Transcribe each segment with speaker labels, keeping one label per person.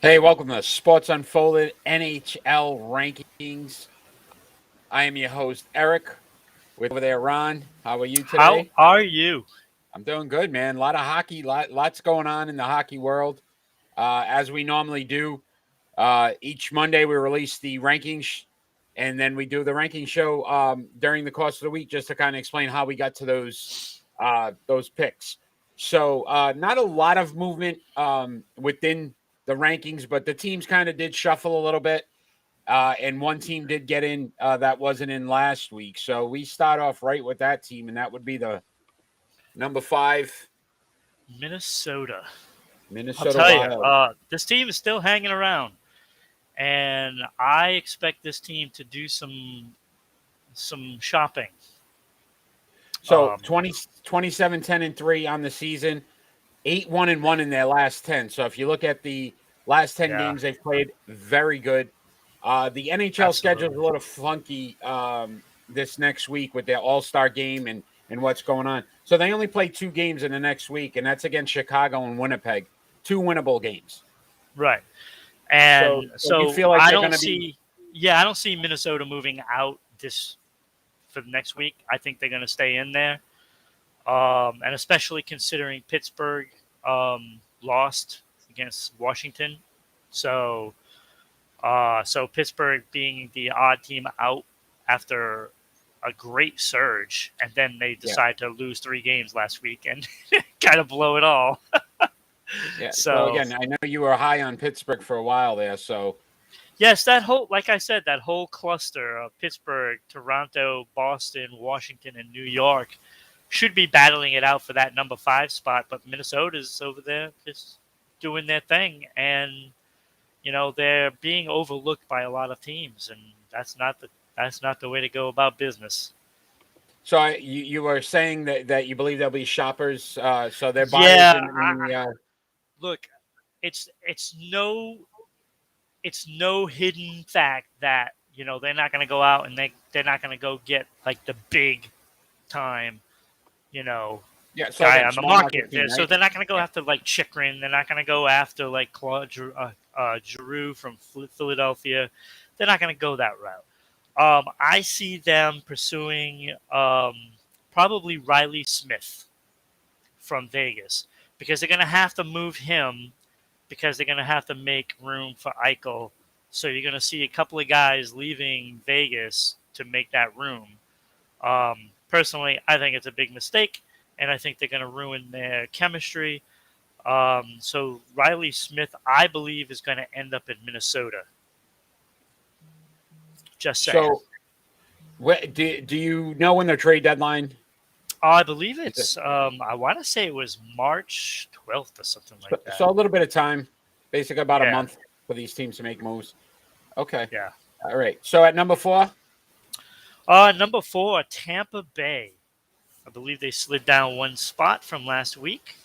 Speaker 1: Hey, welcome to Sports Unfolded NHL Rankings. I am your host, Eric. With over there, Ron. How are you
Speaker 2: How
Speaker 1: today?
Speaker 2: are you?
Speaker 1: I'm doing good, man. A lot of hockey, lots going on in the hockey world. As we normally do, each Monday we release the rankings, and then we do the ranking show during the course of the week just to kind of explain how we got to those picks. So not a lot of movement within the rankings, but the teams kind of did shuffle a little bit. And one team did get in that wasn't in last week. So we start off right with that team, and that would be the number 5
Speaker 2: Minnesota. I'll
Speaker 1: Minnesota
Speaker 2: tell you,
Speaker 1: Wild.
Speaker 2: this team is still hanging around, and I expect this team to do some shopping.
Speaker 1: So
Speaker 2: Um,
Speaker 1: 27, 10, and 3 on the season, 8-1-1 in their last 10. So if you look at the last 10
Speaker 2: yeah,
Speaker 1: games they've played, very good. The NHL schedule is
Speaker 2: absolutely.
Speaker 1: a little funky this next week with their All-Star game and what's going on. So they only play 2 games in the next week, and that's against Chicago and Winnipeg. 2 winnable games.
Speaker 2: Right,
Speaker 1: So,
Speaker 2: and
Speaker 1: so you
Speaker 2: so
Speaker 1: feel like
Speaker 2: I
Speaker 1: they're
Speaker 2: don't
Speaker 1: going to be
Speaker 2: see. Yeah, I don't see Minnesota moving out this for the next week. I think they're going to stay in there, and especially considering Pittsburgh lost against Washington, so. So Pittsburgh being the odd team out after a great surge, and then they
Speaker 1: yeah.
Speaker 2: decide to lose 3 games last week and kind of blow it all.
Speaker 1: Yeah. So
Speaker 2: So
Speaker 1: again, I know you were high on Pittsburgh for a while there. So
Speaker 2: yes, that whole, like I said, that whole cluster of Pittsburgh, Toronto, Boston, Washington, and New York should be battling it out for that number 5 spot. But Minnesota's over there just doing their thing, and they're being overlooked by a lot of teams, and that's not the way to go about business.
Speaker 1: you were saying that you believe there'll be shoppers. So their buyers
Speaker 2: Yeah,
Speaker 1: in the
Speaker 2: look, it's no hidden fact that they're not going to go out and they're not going to go get like the big time you know
Speaker 1: yeah. So
Speaker 2: guy
Speaker 1: again,
Speaker 2: on the
Speaker 1: small market
Speaker 2: market.
Speaker 1: team,
Speaker 2: So
Speaker 1: right?
Speaker 2: they're not going to go
Speaker 1: Yeah.
Speaker 2: after like Chikrin. They're not going to go after like Claude Giroux from Philadelphia. They're not going to go that route. I see them pursuing probably Riley Smith from Vegas because they're going to have to move him because they're going to have to make room for Eichel. So you're going to see a couple of guys leaving Vegas to make that room. Personally, I think it's a big mistake, and I think they're going to ruin their chemistry. So Riley Smith, I believe, is going to end up in Minnesota. Just saying.
Speaker 1: So do you know when their trade deadline
Speaker 2: I believe
Speaker 1: is? It?
Speaker 2: it's. I want to say it was March 12th or something like
Speaker 1: So
Speaker 2: that.
Speaker 1: a little bit of time, basically about a
Speaker 2: Yeah,
Speaker 1: month for these teams to make moves. Okay.
Speaker 2: yeah.
Speaker 1: All right. So at number 4,
Speaker 2: Number 4, Tampa Bay. I believe they slid down one spot from last week.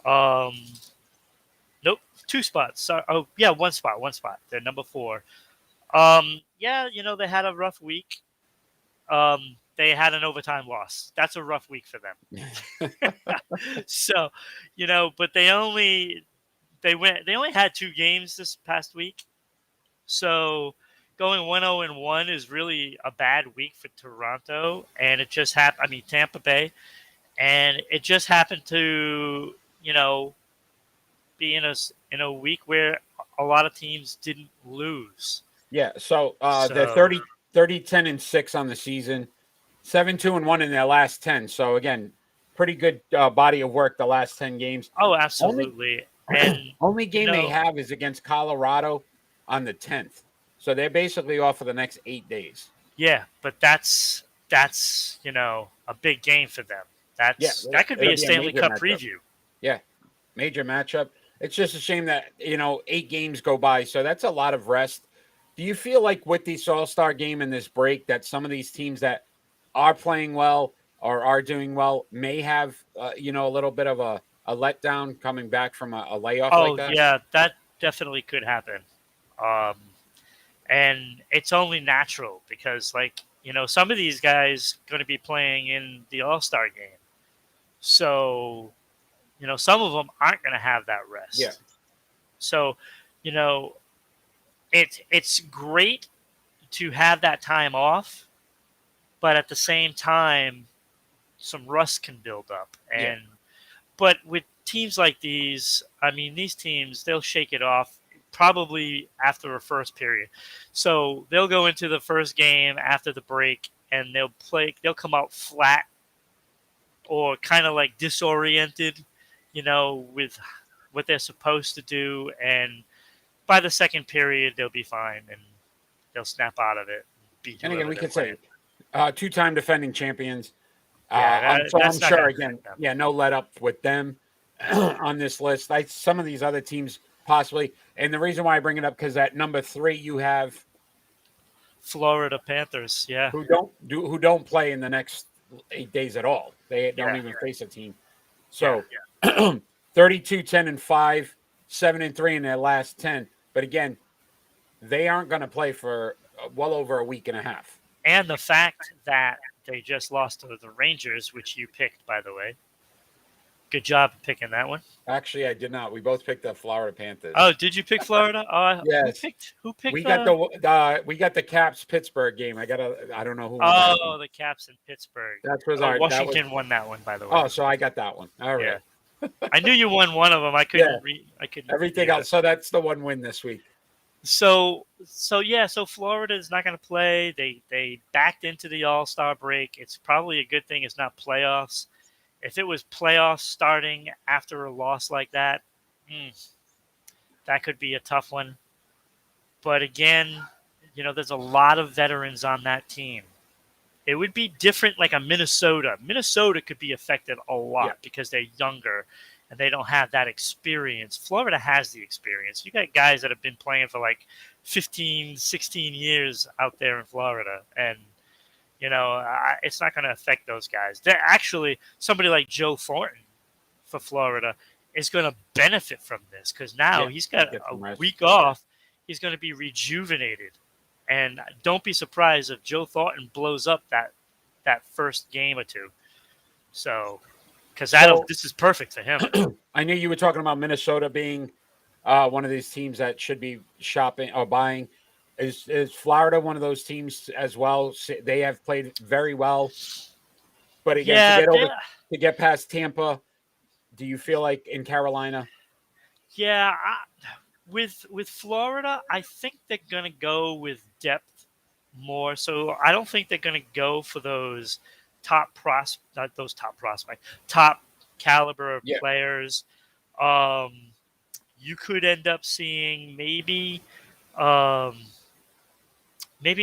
Speaker 2: Um, nope, 2 spots. Oh, yeah, one spot, one spot. They're number 4. Yeah, they had a rough week. They had an overtime loss. That's a rough week for them. So, but they only had 2 games this past week. So going 1-0-1 is really a bad week for Toronto, and it just happened. I mean Tampa Bay, and it just happened to be in a week where a lot of teams didn't lose.
Speaker 1: yeah. So they're
Speaker 2: So
Speaker 1: 30, 10, and 6 on the season, 7-2-1 in their last 10. So again, pretty good body of work the last 10 games.
Speaker 2: oh,
Speaker 1: Only
Speaker 2: absolutely, and
Speaker 1: only
Speaker 2: you
Speaker 1: game they
Speaker 2: know
Speaker 1: have is against Colorado on the 10th. So they're basically off for the next 8 days.
Speaker 2: yeah, but that's that's a big game for them.
Speaker 1: Yeah,
Speaker 2: That could be
Speaker 1: it'll
Speaker 2: a
Speaker 1: be a
Speaker 2: Stanley
Speaker 1: major
Speaker 2: Cup
Speaker 1: matchup.
Speaker 2: preview.
Speaker 1: Yeah, major matchup. It's just a shame that 8 games go by, so that's a lot of rest. Do you feel like with this All-Star game and this break that some of these teams that are playing well or are doing well may have a little bit of a letdown coming back from a layoff like
Speaker 2: Oh
Speaker 1: that?
Speaker 2: yeah, that definitely could happen. Um, and it's only natural because some of these guys going to be playing in the All-Star game. So, some of them aren't going to have that
Speaker 1: Yeah,
Speaker 2: rest. So, you know, it's great to have that time off, but at the same time, some rust can build up.
Speaker 1: yeah.
Speaker 2: But with teams like these, I mean, these teams they'll shake it off probably after a first period. So they'll go into the first game after the break and they'll play. They'll come out flat or kind of like disoriented, with what they're supposed to do. And by the second period, they'll be fine and they'll snap out of it, and beat
Speaker 1: And again,
Speaker 2: whoever
Speaker 1: we
Speaker 2: they're
Speaker 1: could
Speaker 2: playing.
Speaker 1: say two-time defending champions.
Speaker 2: Yeah,
Speaker 1: I'm
Speaker 2: that's not
Speaker 1: sure
Speaker 2: going to
Speaker 1: again,
Speaker 2: affect them.
Speaker 1: yeah, no let up with them on this list. Some of these other teams possibly, and the reason why I bring it up because at number 3 you have
Speaker 2: Florida Panthers, yeah,
Speaker 1: who don't play in the next 8 days at all. They don't
Speaker 2: yeah,
Speaker 1: even face a team.
Speaker 2: yeah.
Speaker 1: So 32, 10, and 5, 7 and 3 in their last 10. But again, they aren't going to play for well over a week and a half.
Speaker 2: And the fact that they just lost to the Rangers, which you picked, by the way. Good job picking that one.
Speaker 1: Actually, I did not. We both picked the Florida Panthers.
Speaker 2: Oh, did you pick Florida?
Speaker 1: Yes.
Speaker 2: Who picked
Speaker 1: We got the Caps Pittsburgh game. I don't know who won that one.
Speaker 2: the Caps in Pittsburgh.
Speaker 1: Washington
Speaker 2: won that one, by the way.
Speaker 1: Oh, so I got that one. All right.
Speaker 2: Yeah. I knew you won one of them. I couldn't I couldn't
Speaker 1: everything else. So that's the one win this week.
Speaker 2: So Florida is not going to play. They backed into the All-Star break. It's probably a good thing it's not playoffs. If it was playoffs starting after a loss like that, that could be a tough one. But again, there's a lot of veterans on that team. It would be different like a Minnesota. Minnesota could be affected a lot because they're younger and they don't have that experience. Florida has the experience. You got guys that have been playing for like 15, 16 years out there in Florida. And, it's not going to affect those guys. They're actually, somebody like Joe Thornton for Florida is going to benefit from this because now he's got a week off. He's going to be rejuvenated. And don't be surprised if Joe Thornton blows up that first game or two. So, because this is perfect for him.
Speaker 1: I knew you were talking about Minnesota being one of these teams that should be shopping or buying. Is Florida one of those teams as well? They have played very well, but again, to get past Tampa, do you feel like in Carolina?
Speaker 2: Yeah, with Florida, I think they're gonna go with depth more. So I don't think they're gonna go for those top caliber players. You could end up seeing maybe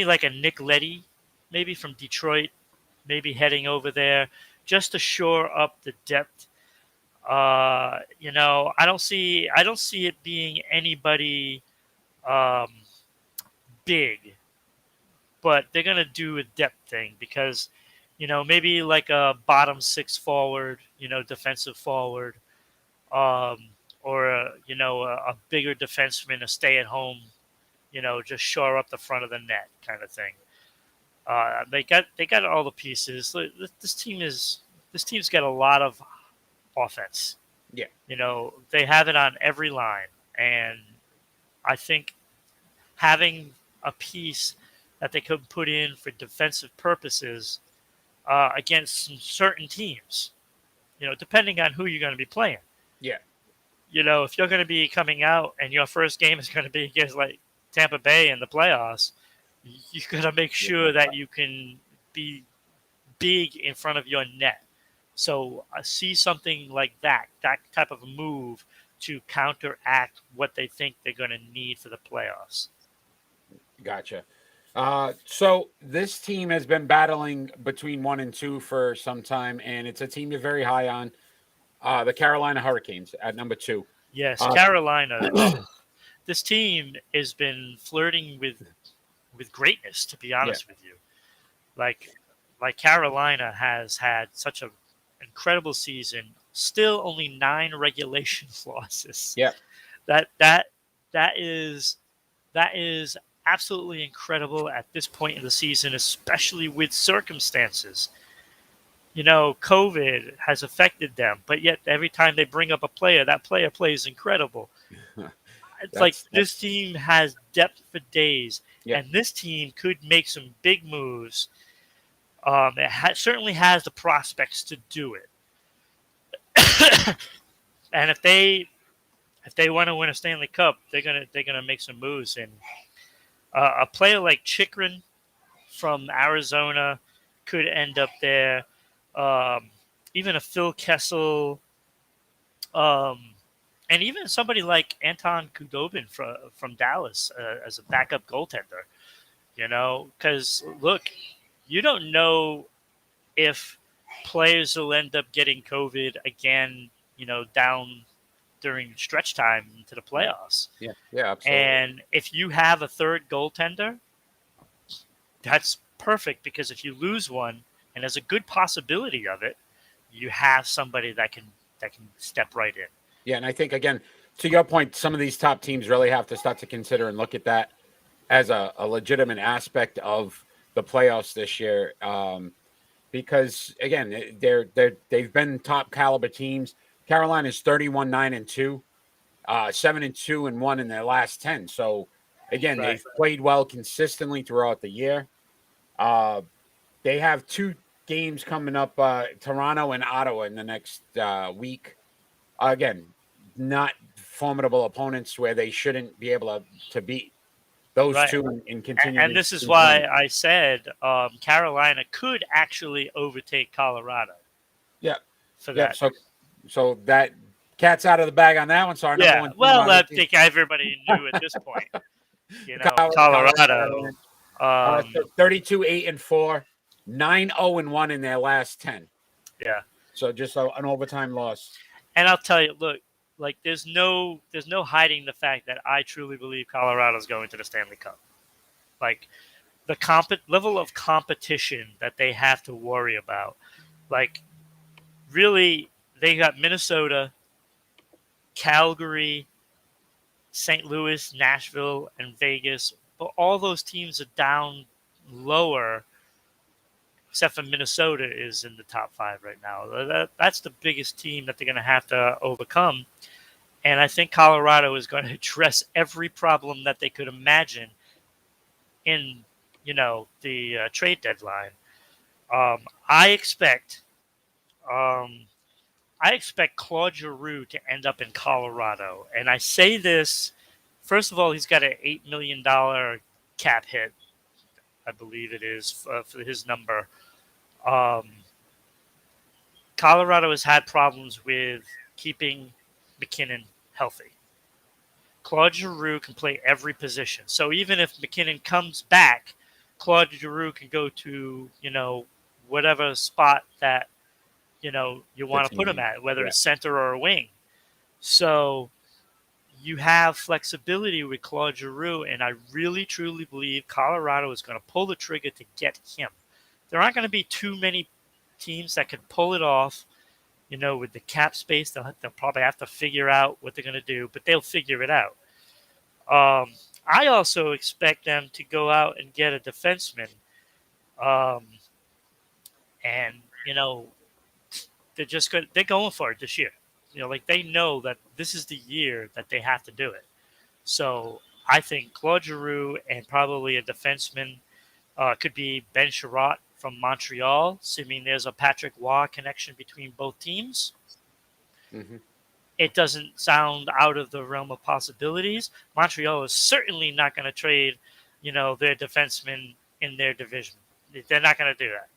Speaker 2: like a Nick Leddy, maybe from Detroit, maybe heading over there just to shore up the depth. I don't see it being anybody big, but they're gonna do a depth thing because maybe like a bottom 6 forward, defensive forward, or a bigger defenseman, a stay at home, just shore up the front of the net kind of thing. They got all the pieces. This team's got a lot of offense.
Speaker 1: Yeah.
Speaker 2: They have it on every line, and I think having a piece that they could put in for defensive purposes against some certain teams, depending on who you're going to be playing.
Speaker 1: Yeah.
Speaker 2: If you're going to be coming out and your first game is going to be against like Tampa Bay in the playoffs, you got to make sure that you can be big in front of your net. So I see something like that type of a move to counteract what they think they're going to need for the playoffs.
Speaker 1: Gotcha. So this team has been battling between 1 and 2 for some time, and it's a team you're very high on. The Carolina Hurricanes at number 2.
Speaker 2: Yes,
Speaker 1: Uh,
Speaker 2: Carolina. Oh, this team has been flirting with greatness. To be
Speaker 1: yeah,
Speaker 2: honest with you, like like Carolina has had such an incredible season. Still only 9 regulation losses.
Speaker 1: yeah,
Speaker 2: That that that is that is absolutely incredible at this point in the season, especially with circumstances. COVID has affected them, but yet every time they bring up a player, that player plays incredible. It's like this
Speaker 1: that's
Speaker 2: team has depth for days,
Speaker 1: yeah,
Speaker 2: and this team could make some big moves. It certainly has the prospects to do it. And if they want to win a Stanley Cup, they're gonna make some moves. And a player like Chikrin from Arizona could end up there. Um, Even a Phil Kessel, um, and even somebody like Anton Khudobin from Dallas as a backup goaltender. Because look, you don't know if players will end up getting COVID again. Down during stretch time into the
Speaker 1: right,
Speaker 2: playoffs.
Speaker 1: yeah, yeah, absolutely.
Speaker 2: And if you have a third goaltender, that's perfect because if you lose one, and there's a good possibility of it, you have somebody that can step right in.
Speaker 1: Yeah, and I think again, to your point, some of these top teams really have to start to consider and look at that as a legitimate aspect of the playoffs this year. Because again, they've been top caliber teams. Carolina's 31-9-2, 7-2-1 in their last 10. So again,
Speaker 2: Right.
Speaker 1: they've played well consistently throughout the year. Uh, they have 2 games coming up, Toronto and Ottawa in the next week. Again, not formidable opponents where they shouldn't be able to beat those
Speaker 2: Right.
Speaker 1: two and continue
Speaker 2: And
Speaker 1: these,
Speaker 2: this is
Speaker 1: these
Speaker 2: why
Speaker 1: runs.
Speaker 2: I said Carolina could actually overtake Colorado
Speaker 1: Yeah,
Speaker 2: for
Speaker 1: yeah.
Speaker 2: that.
Speaker 1: So that cat's out of the bag on that one. So our number
Speaker 2: Yeah.
Speaker 1: one team,
Speaker 2: Well, I
Speaker 1: obviously,
Speaker 2: think everybody knew at this point.
Speaker 1: Colorado
Speaker 2: Colorado.
Speaker 1: Avalanche.
Speaker 2: Um,
Speaker 1: So 32-8-4, 9-0-1 in their last 10.
Speaker 2: yeah.
Speaker 1: So just an overtime loss.
Speaker 2: And I'll tell you, look, like there's no hiding the fact that I truly believe Colorado's going to the Stanley Cup. Like the level of competition that they have to worry about. Like really, they got Minnesota, Calgary, St. Louis, Nashville, and Vegas. But all those teams are down lower, except for Minnesota is in the top 5 right now. That's the biggest team that they're going to have to overcome. And I think Colorado is going to address every problem that they could imagine in, the trade deadline. Um, I expect, um, I expect Claude Giroux to end up in Colorado, and I say this. First of all, he's got an $8 million cap hit, I believe it is for his number. Um, Colorado has had problems with keeping McKinnon healthy. Claude Giroux can play every position. So even if McKinnon comes back, Claude Giroux can go to, whatever spot that, you
Speaker 1: The
Speaker 2: want to put him
Speaker 1: team,
Speaker 2: at, whether
Speaker 1: yeah.
Speaker 2: it's center or a wing. So you have flexibility with Claude Giroux, and I really, truly believe Colorado is going to pull the trigger to get him. There aren't going to be too many teams that can pull it off. With the cap space, they'll probably have to figure out what they're going to do, but they'll figure it out. I also expect them to go out and get a defenseman, um, and they're going for it this year. Like they know that this is the year that they have to do it. So I think Claude Giroux and probably a defenseman could be Ben Sherratt from Montreal, assuming there's a Patrick Waugh connection between both teams.
Speaker 1: Hmm.
Speaker 2: It doesn't sound out of the realm of possibilities. Montreal is certainly not going to trade, their defenseman in their division. They're not going to do that.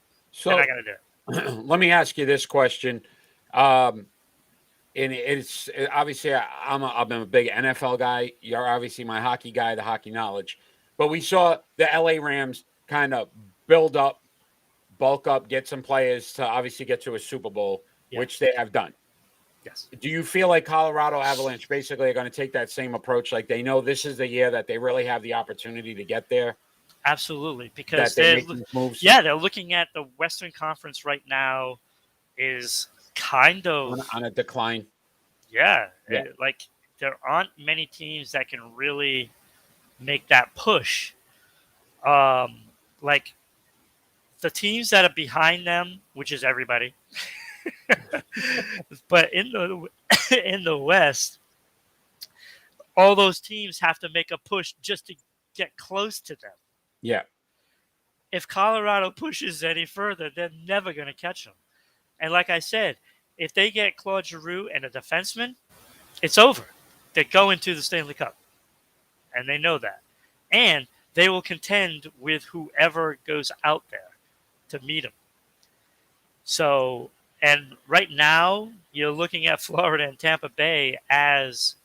Speaker 2: They're not
Speaker 1: So
Speaker 2: going to do it.
Speaker 1: let me ask you this question. Um, and obviously I'm a big NFL guy. You're obviously my hockey guy, the hockey knowledge. But we saw the LA Rams kind of build up, bulk up, get some players to obviously get to a Super Bowl,
Speaker 2: Yeah.
Speaker 1: which they have done.
Speaker 2: Yes.
Speaker 1: Do you feel like Colorado Avalanche basically are going to take that same approach? Like they know this is the year that they really have the opportunity to get there?
Speaker 2: Absolutely, because
Speaker 1: That they make these moves?
Speaker 2: yeah, they're looking at the Western Conference right now is kind of
Speaker 1: On a decline.
Speaker 2: yeah,
Speaker 1: Yeah.
Speaker 2: like there aren't many teams that can really make that push. Like the teams that are behind them, which is everybody, but in the in the West, all those teams have to make a push just to get close to them.
Speaker 1: Yeah.
Speaker 2: If Colorado pushes any further, they're never going to catch them. And like I said, if they get Claude Giroux and a defenseman, it's over. They're going to the Stanley Cup. And they know that. And they will contend with whoever goes out there to meet them. So, and right now, you're looking at Florida and Tampa Bay as,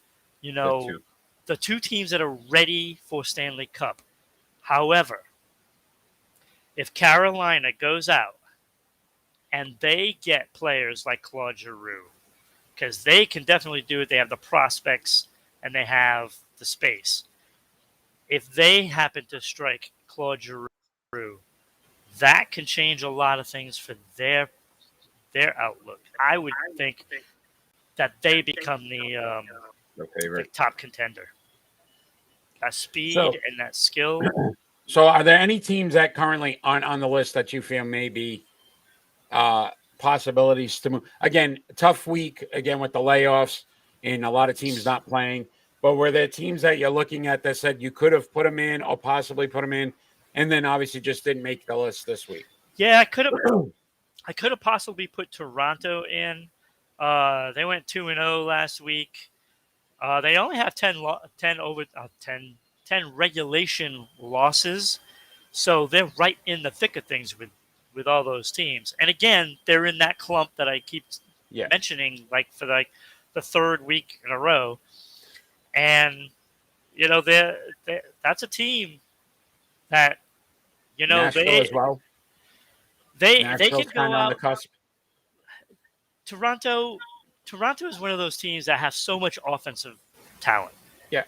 Speaker 2: the two teams that are ready for Stanley Cup. However, if Carolina goes out and they get players like Claude Giroux, because they can definitely do it, they have the prospects and they have the space. If they happen to strike Claude Giroux, that can change a lot of things for their outlook. I would think that they become the top contender. That speed and that skill.
Speaker 1: So, are there any teams that currently aren't on the list that you feel may be possibilities to move? Again, tough week again with the layoffs and a lot of teams not playing. But were there teams that you're looking at that said you could have put them in or possibly put them in, and then obviously just didn't make the list this week?
Speaker 2: Yeah, I could have possibly put Toronto in. They went 2-0 last week. They only have 10 regulation losses, so they're right in the thick of things with all those teams. And again, they're in that clump that I keep mentioning, like for like the third week in a row. And that's a team that
Speaker 1: Nashville
Speaker 2: they
Speaker 1: as well.
Speaker 2: They
Speaker 1: Nashville's
Speaker 2: can go
Speaker 1: kind of on the
Speaker 2: out.
Speaker 1: cusp.
Speaker 2: Toronto is one of those teams that have so much offensive talent.
Speaker 1: Yeah.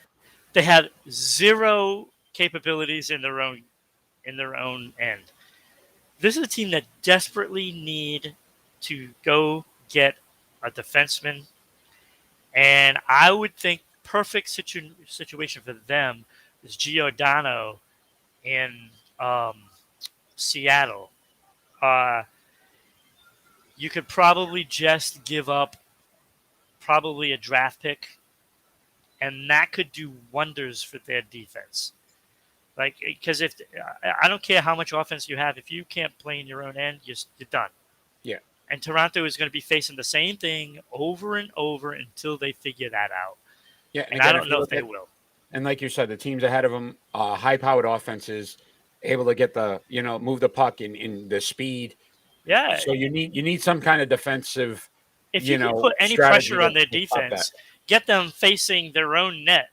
Speaker 2: They have zero capabilities in their own end. This is a team that desperately need to go get a defenseman, and I would think perfect situation for them is Giordano in Seattle. You could probably just give up probably a draft pick, and that could do wonders for their defense. Like, because if I don't care how much offense you have, if you can't play in your own end, you're done.
Speaker 1: Yeah.
Speaker 2: And Toronto is going to be facing the same thing over and over until they figure that out.
Speaker 1: Yeah,
Speaker 2: and I don't know if they will.
Speaker 1: And like you said, the teams ahead of them, high-powered offenses, able to get move the puck in the speed.
Speaker 2: Yeah.
Speaker 1: So you need some kind of defensive.
Speaker 2: If you can put any pressure on their defense, get them facing their own net.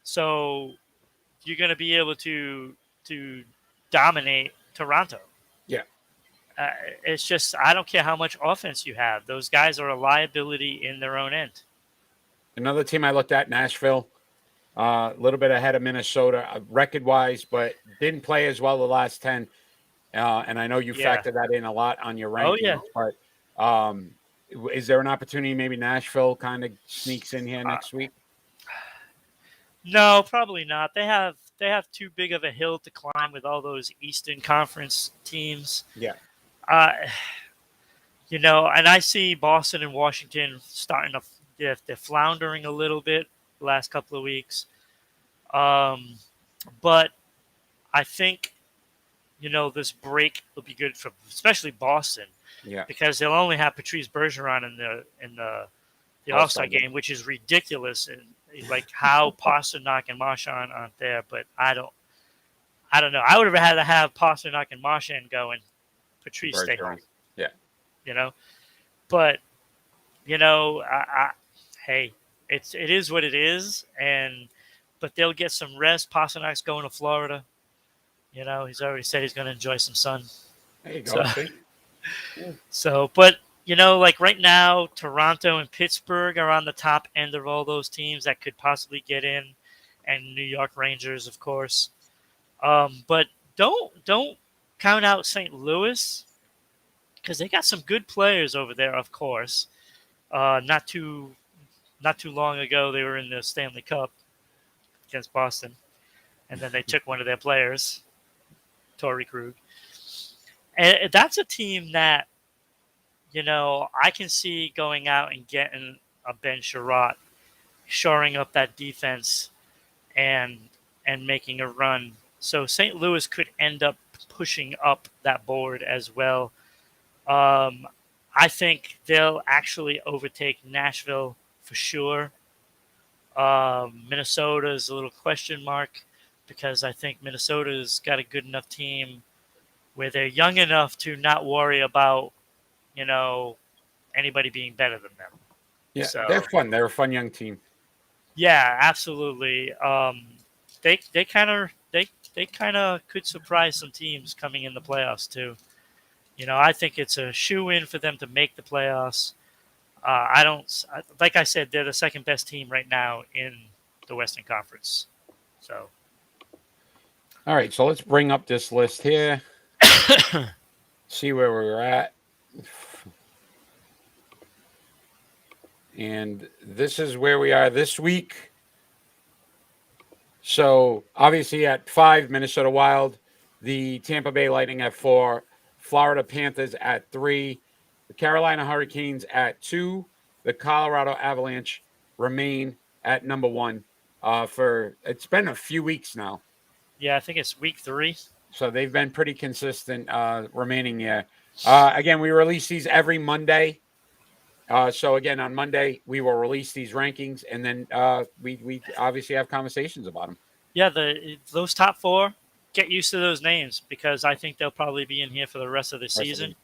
Speaker 2: So you're going to be able to dominate Toronto.
Speaker 1: Yeah.
Speaker 2: It's just, I don't care how much offense you have. Those guys are a liability in their own end.
Speaker 1: Another team I looked at, Nashville, a little bit ahead of Minnesota record-wise, but didn't play as well the last 10. And I know you factor that in a lot on your rankings.
Speaker 2: Oh,
Speaker 1: yeah. But is there an opportunity maybe Nashville kind of sneaks in here next week?
Speaker 2: No, probably not. They have too big of a hill to climb with all those Eastern Conference teams.
Speaker 1: Yeah.
Speaker 2: And I see Boston and Washington starting to they're floundering a little bit the last couple of weeks. But I think this break will be good for especially Boston.
Speaker 1: Yeah.
Speaker 2: Because they'll only have Patrice Bergeron in the All-Star game, which is ridiculous. And like how Pasternak and Marchand aren't there, but I don't know. I would have had to have Pasternak and Marchand go and Patrice stay home.
Speaker 1: Yeah.
Speaker 2: But hey, it is what it is, and but they'll get some rest. Pasternak's going to Florida. You know, he's already said he's going to enjoy some sun.
Speaker 1: There you
Speaker 2: So,
Speaker 1: go. See? Yeah.
Speaker 2: but you know, like right now, Toronto and Pittsburgh are on the top end of all those teams that could possibly get in, and New York Rangers, of course. But don't count out St. Louis because they got some good players over there, of course. Not too long ago, they were in the Stanley Cup against Boston, and then they took one of their players, Torrey Krug. And that's a team that, you know, I can see going out and getting a Ben Sherratt, shoring up that defense, and making a run. So St. Louis could end up pushing up that board as well. I think they'll actually overtake Nashville for sure. Minnesota is a little question mark because I think Minnesota's got a good enough team where they're young enough to not worry about, you know, anybody being better than them.
Speaker 1: Yeah,
Speaker 2: So,
Speaker 1: they're fun. They're a fun young team.
Speaker 2: yeah, absolutely. They kind of could surprise some teams coming in the playoffs too. You know, I think it's a shoe-in for them to make the playoffs. I don't like I said, they're the second best team right now in the Western Conference. So,
Speaker 1: All right, so let's bring up this list here. See where we're at. And this is where we are this week. So obviously at 5, Minnesota Wild, the Tampa Bay Lightning at 4, Florida Panthers at 3, the Carolina Hurricanes at 2, the Colorado Avalanche remain at number 1. For it's been a few weeks now,
Speaker 2: yeah, I think it's week 3.
Speaker 1: so they've been pretty consistent remaining here. Again, we release these every Monday. So again, on Monday we will release these rankings, and then we obviously have conversations about them.
Speaker 2: Yeah, those top 4, get used to those names because I think they'll probably be in here for the rest of the season.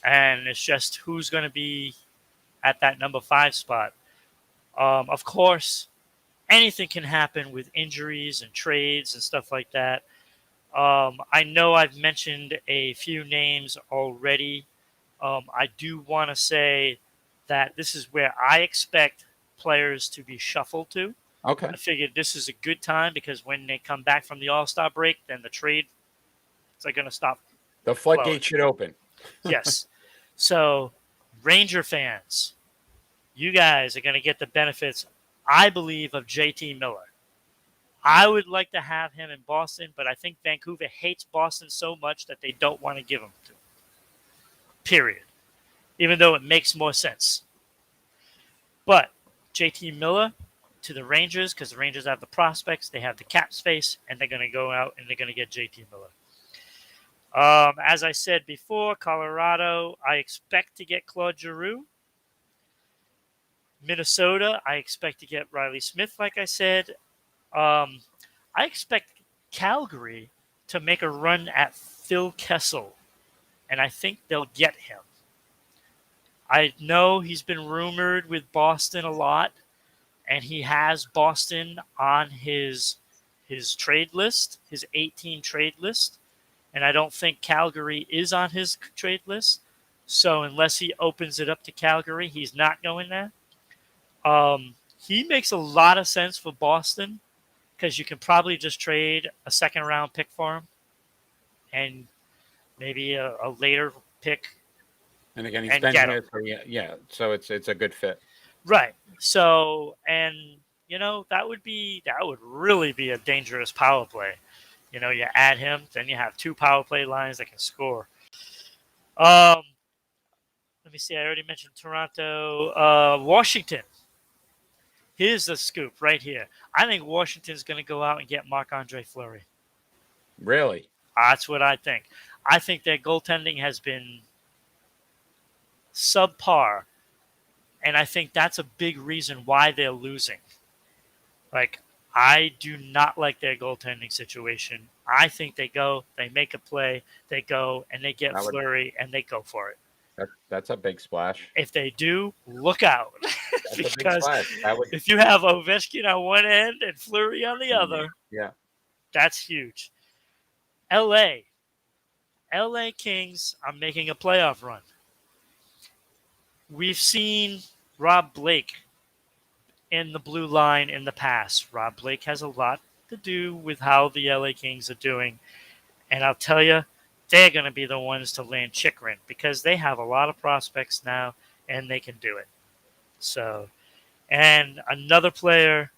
Speaker 2: And it's just who's going to be at that number 5 spot. Of course, anything can happen with injuries and trades and stuff like that. I know I've mentioned a few names already. I do want to say that this is where I expect players to be shuffled to.
Speaker 1: Okay.
Speaker 2: I figured this is a good time because when they come back from the All-Star break, then the trade is going to stop.
Speaker 1: The floodgate should open.
Speaker 2: Yes. So, Ranger fans, you guys are going to get the benefits, I believe, of JT Miller. I would like to have him in Boston, but I think Vancouver hates Boston so much that they don't want to give him to him. Period. Even though it makes more sense. But JT Miller to the Rangers, because the Rangers have the prospects, they have the cap space, and they're going to go out and they're going to get JT Miller. As I said before, Colorado, I expect to get Claude Giroux. Minnesota, I expect to get Riley Smith, like I said. I expect Calgary to make a run at Phil Kessel, and I think they'll get him. I know he's been rumored with Boston a lot, and he has Boston on his trade list, his 18 trade list, and I don't think Calgary is on his trade list. So unless he opens it up to Calgary, he's not going there. He makes a lot of sense for Boston because you can probably just trade a second-round pick for him and maybe a later pick.
Speaker 1: And again, he's been here for so it's a good fit.
Speaker 2: Right. So, and you know, that would really be a dangerous power play. You know, you add him, then you have 2 power play lines that can score. Let me see. I already mentioned Toronto, Washington. Here's the scoop right here. I think Washington's going to go out and get Marc-Andre Fleury.
Speaker 1: Really?
Speaker 2: That's what I think. I think their goaltending has been subpar, and I think that's a big reason why they're losing. Like, I do not like their goaltending situation. I think they make a play, they go, and they get Fleury, and they go for it.
Speaker 1: That's a big splash.
Speaker 2: If they do, look out.
Speaker 1: That's a big
Speaker 2: because
Speaker 1: splash. That would.
Speaker 2: if you have Ovechkin on one end and Fleury on the other,
Speaker 1: Yeah.
Speaker 2: that's huge. LA. LA Kings are making a playoff run. We've seen Rob Blake in the blue line in the past. Rob Blake has a lot to do with how the LA Kings are doing. And I'll tell you, they're going to be the ones to land Chikrin because they have a lot of prospects now and they can do it. So, and another player,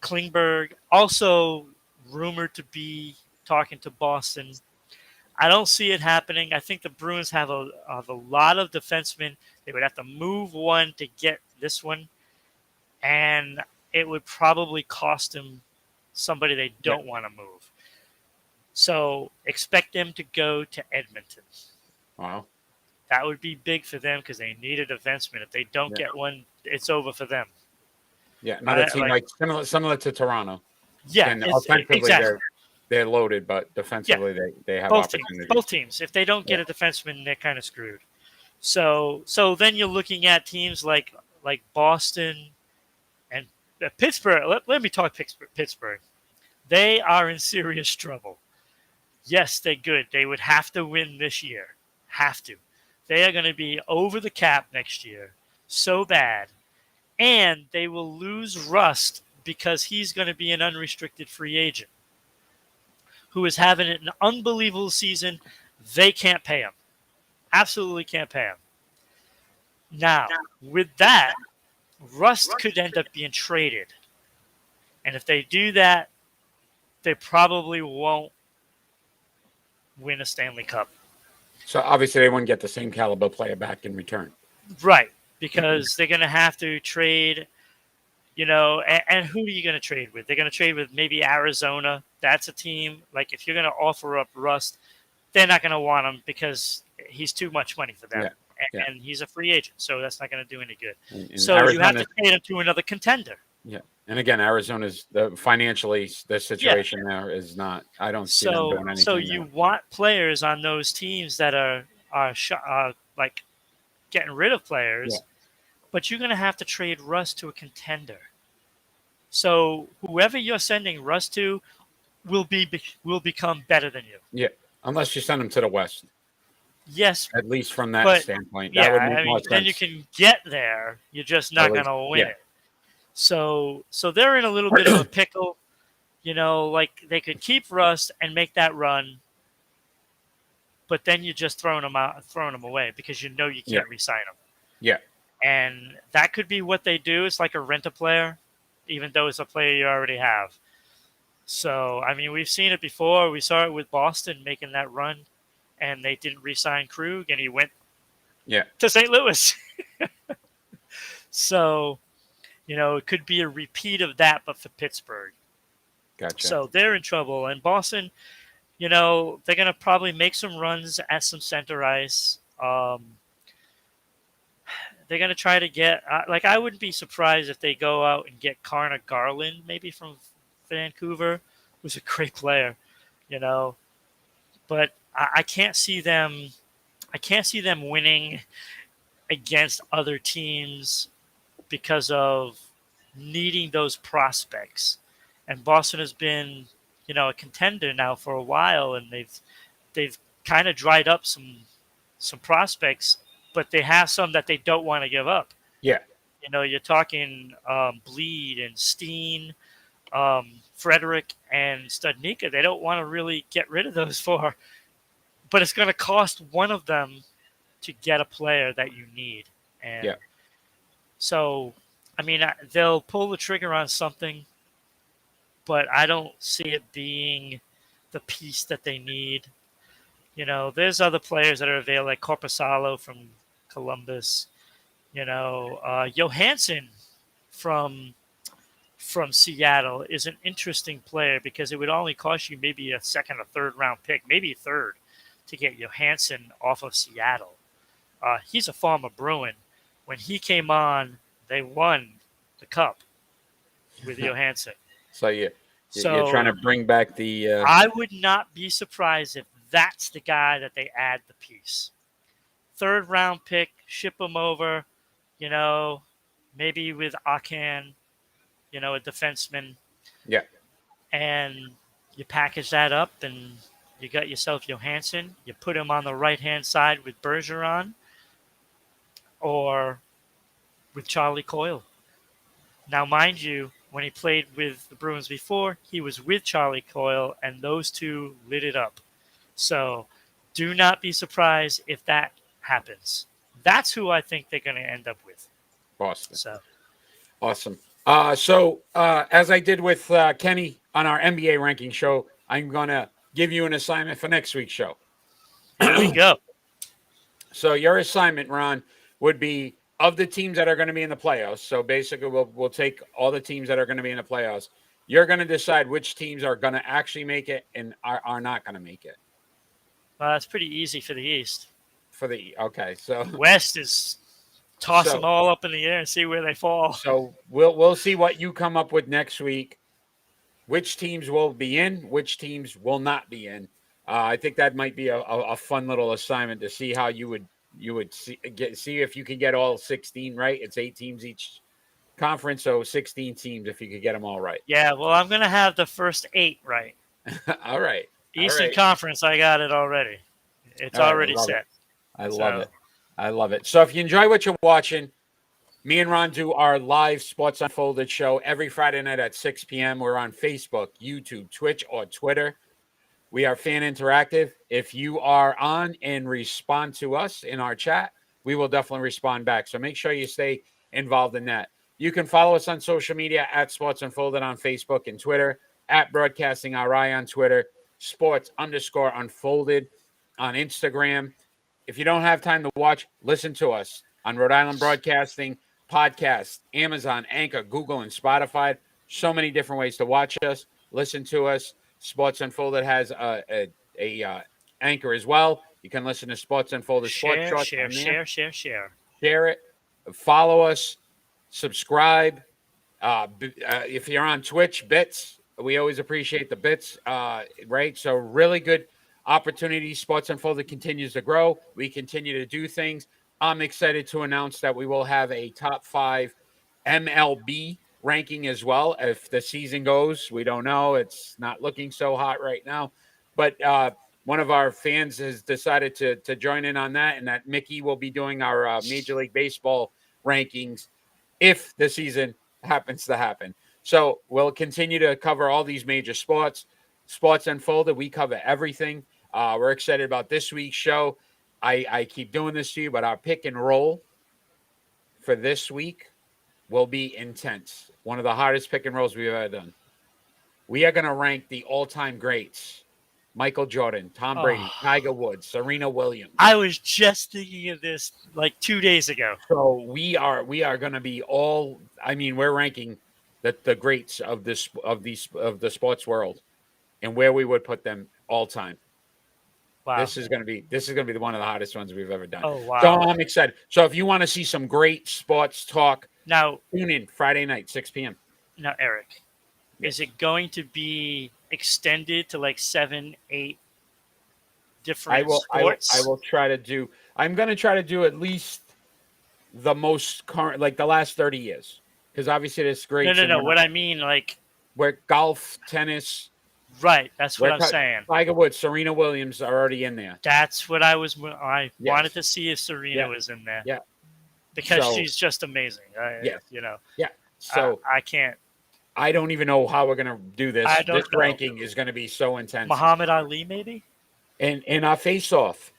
Speaker 2: Klingberg, also rumored to be talking to Boston. I don't see it happening. I think the Bruins have a lot of defensemen. They would have to move one to get this one, and it would probably cost them somebody they don't want to move. So expect them to go to Edmonton.
Speaker 1: Wow.
Speaker 2: That would be big for them because they need a defenseman. If they don't get one, it's over for them.
Speaker 1: Yeah, another team like similar to Toronto.
Speaker 2: Yeah,
Speaker 1: and offensively
Speaker 2: exactly.
Speaker 1: they're loaded, but defensively they have opportunities.
Speaker 2: Both teams. If they don't get a defenseman, they're kind of screwed. So then you're looking at teams like Boston and Pittsburgh. Let me talk Pittsburgh. They are in serious trouble. Yes, they're good. They would have to win this year. Have to. They are going to be over the cap next year. So bad. And they will lose Rust because he's going to be an unrestricted free agent who is having an unbelievable season. They can't pay him. Absolutely can't pay him. Now, with that, Rust could end up being traded. And if they do that, they probably won't win a Stanley Cup.
Speaker 1: So obviously they wouldn't get the same caliber player back in return.
Speaker 2: Right, because they're going to have to trade, and who are you going to trade with? They're going to trade with maybe Arizona. That's a team. Like, if you're going to offer up Rust, they're not going to want him because he's too much money for them. And he's a free agent, so that's not going to do any good. And so Arizona, you have to trade him to another contender.
Speaker 1: Yeah. And again, Arizona's financially, the situation there is not. I don't see them doing anything.
Speaker 2: So you want players on those teams that are like getting rid of players, but you're going to have to trade Russ to a contender. So whoever you're sending Russ to will become better than you.
Speaker 1: Yeah, unless you send him to the West.
Speaker 2: Yes,
Speaker 1: at least from that standpoint.
Speaker 2: Yeah,
Speaker 1: that would make more sense.
Speaker 2: Then you can get there. You're just not going to win it. So they're in a little bit of a pickle. Like they could keep Rust and make that run, but then you're just throwing them away because you can't re-sign them.
Speaker 1: Yeah.
Speaker 2: And that could be what they do. It's like a rent-a-player, even though it's a player you already have. So, I mean, we've seen it before. We saw it with Boston making that run, and they didn't re-sign Krug, and he went to St. Louis. So, it could be a repeat of that, but for Pittsburgh.
Speaker 1: Gotcha.
Speaker 2: So they're in trouble. And Boston, they're going to probably make some runs at some center ice. They're going to try to get, I wouldn't be surprised if they go out and get Connor Garland, maybe from Vancouver, who's a great player, But I can't see them. I can't see them winning against other teams because of needing those prospects. And Boston has been, a contender now for a while, and they've kind of dried up some prospects, but they have some that they don't want to give up.
Speaker 1: Yeah.
Speaker 2: You're talking Bleed and Steen, Frederick and Studnicka. They don't want to really get rid of those four, but it's going to cost one of them to get a player that you need. And so, I mean, they'll pull the trigger on something, but I don't see it being the piece that they need. There's other players that are available, like Korpisalo from Columbus. Johansson from Seattle is an interesting player because it would only cost you maybe a second or third round pick, maybe a third, to get Johansson off of Seattle. He's a former Bruin. When he came on, they won the Cup with Johansson.
Speaker 1: So you're trying to bring back the...
Speaker 2: I would not be surprised if that's the guy that they add the piece. Third round pick, ship him over, maybe with Akan, a defenseman,
Speaker 1: Yeah.
Speaker 2: and you package that up and you got yourself Johansson. You put him on the right hand side with Bergeron or with Charlie Coyle. Now, mind you, when he played with the Bruins before, he was with Charlie Coyle, and those two lit it up. So do not be surprised if that happens. That's who I think they're going to end up with.
Speaker 1: Boston.
Speaker 2: So
Speaker 1: Awesome. As I did with Kenny on our NBA ranking show, I'm going to give you an assignment for next week's show.
Speaker 2: here we go.
Speaker 1: So your assignment, Ron, would be of the teams that are going to be in the playoffs. So basically, we'll take all the teams that are going to be in the playoffs. You're going to decide which teams are going to actually make it and are not going to make it.
Speaker 2: Well, that's pretty easy for the East.
Speaker 1: Okay, so
Speaker 2: West is toss them all up in the air and see where they fall.
Speaker 1: So we'll see what you come up with next week. Which teams will be in, which teams will not be in. I think that might be a fun little assignment to see how you would see if you could get all 16 right. It's 8 teams each conference, so 16 teams if you could get them all right.
Speaker 2: Yeah, well, I'm going to have the first 8 right.
Speaker 1: All right.
Speaker 2: Eastern Conference, I got it already. It's already set.
Speaker 1: I love it. I love it. So if you enjoy what you're watching, me and Ron do our live Sports Unfolded show every Friday night at 6 p.m. We're on Facebook, YouTube, Twitch, or Twitter. We are fan interactive. If you are on and respond to us in our chat, we will definitely respond back. So make sure you stay involved in that. You can follow us on social media at Sports Unfolded on Facebook and Twitter, at Broadcasting RI on Twitter, Sports_Unfolded on Instagram. If you don't have time to watch, listen to us on Rhode Island Broadcasting Podcast, Amazon, Anchor, Google, and Spotify. So many different ways to watch us, listen to us. Sports Unfolded has a Anchor as well. You can listen to Sports Unfolded.
Speaker 2: Share
Speaker 1: it. Follow us. Subscribe. If you're on Twitch, bits. We always appreciate the bits, right? So really good opportunity. Sports Unfolded continues to grow. We continue to do things. I'm excited to announce that we will have a top 5 MLB ranking as well. If the season goes, we don't know. It's not looking so hot right now. But one of our fans has decided to join in on that, and that Mickey will be doing our Major League Baseball rankings if the season happens to happen. So we'll continue to cover all these major sports. Sports Unfolded, we cover everything. We're excited about this week's show. I keep doing this to you, but our pick and roll for this week will be intense. One of the hardest pick and rolls we've ever done. We are going to rank the all-time greats. Michael Jordan, Tom Brady, Tiger Woods, Serena Williams.
Speaker 2: I was just thinking of this like 2 days ago.
Speaker 1: So we are going to be all. I mean, we're ranking the greats of the sports world, and where we would put them all time. Wow. This is going to be one of the hottest ones we've ever done.
Speaker 2: Oh wow!
Speaker 1: So I'm excited. So if you want to see some great sports talk,
Speaker 2: now
Speaker 1: tune in Friday night, 6 p.m.
Speaker 2: Now, Eric, is it going to be extended to like 7, 8 different sports?
Speaker 1: I will try to do. I'm going to try to do at least the most current, like the last 30 years, because obviously there's great.
Speaker 2: No. What I mean, like,
Speaker 1: where golf, tennis.
Speaker 2: Right, that's what I'm saying.
Speaker 1: Tiger Woods, Serena Williams are already in there.
Speaker 2: That's what I wanted to see if Serena was in there.
Speaker 1: Yeah,
Speaker 2: because she's just amazing.
Speaker 1: Yeah. So
Speaker 2: I can't.
Speaker 1: I don't even know how we're gonna do this. This ranking is gonna be so intense.
Speaker 2: Muhammad Ali, maybe.
Speaker 1: And our face-off.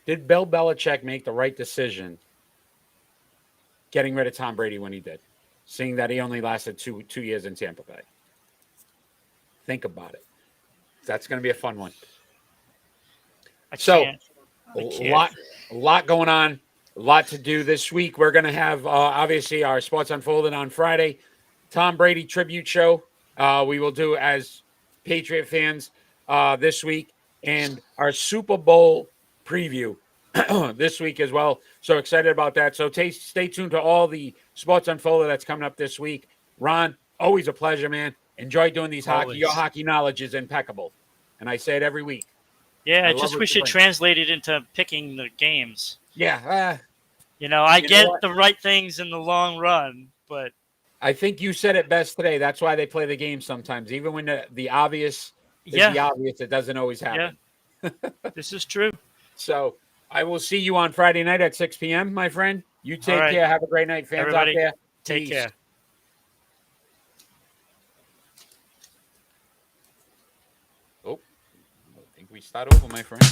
Speaker 1: Did Bill Belichick make the right decision getting rid of Tom Brady when he did, seeing that he only lasted two years in Tampa Bay? Think about it. That's going to be a fun one. A lot going on, a lot to do this week. We're going to have, obviously, our Sports Unfolded on Friday. Tom Brady tribute show we will do as Patriot fans this week. And our Super Bowl preview this week as well. So excited about that. So stay tuned to all the Sports Unfolded that's coming up this week. Ron, always a pleasure, man. Enjoy doing these hockey. Your hockey knowledge is impeccable. And I say it every week.
Speaker 2: Yeah, I just wish it translated into picking the games.
Speaker 1: Yeah.
Speaker 2: I
Speaker 1: You know
Speaker 2: get
Speaker 1: what?
Speaker 2: the right things in the long run, but
Speaker 1: I think you said it best today. That's why they play the game sometimes. Even when the obvious is
Speaker 2: yeah,
Speaker 1: the obvious, it doesn't always
Speaker 2: yeah,
Speaker 1: happen.
Speaker 2: this is true.
Speaker 1: So I will see you on Friday night at 6 p.m., my friend. You
Speaker 2: All
Speaker 1: take
Speaker 2: right,
Speaker 1: care. Have a great night, fans out
Speaker 2: everybody,
Speaker 1: there.
Speaker 2: take
Speaker 1: Peace.
Speaker 2: care.
Speaker 1: Oh, I think we start over, my friend.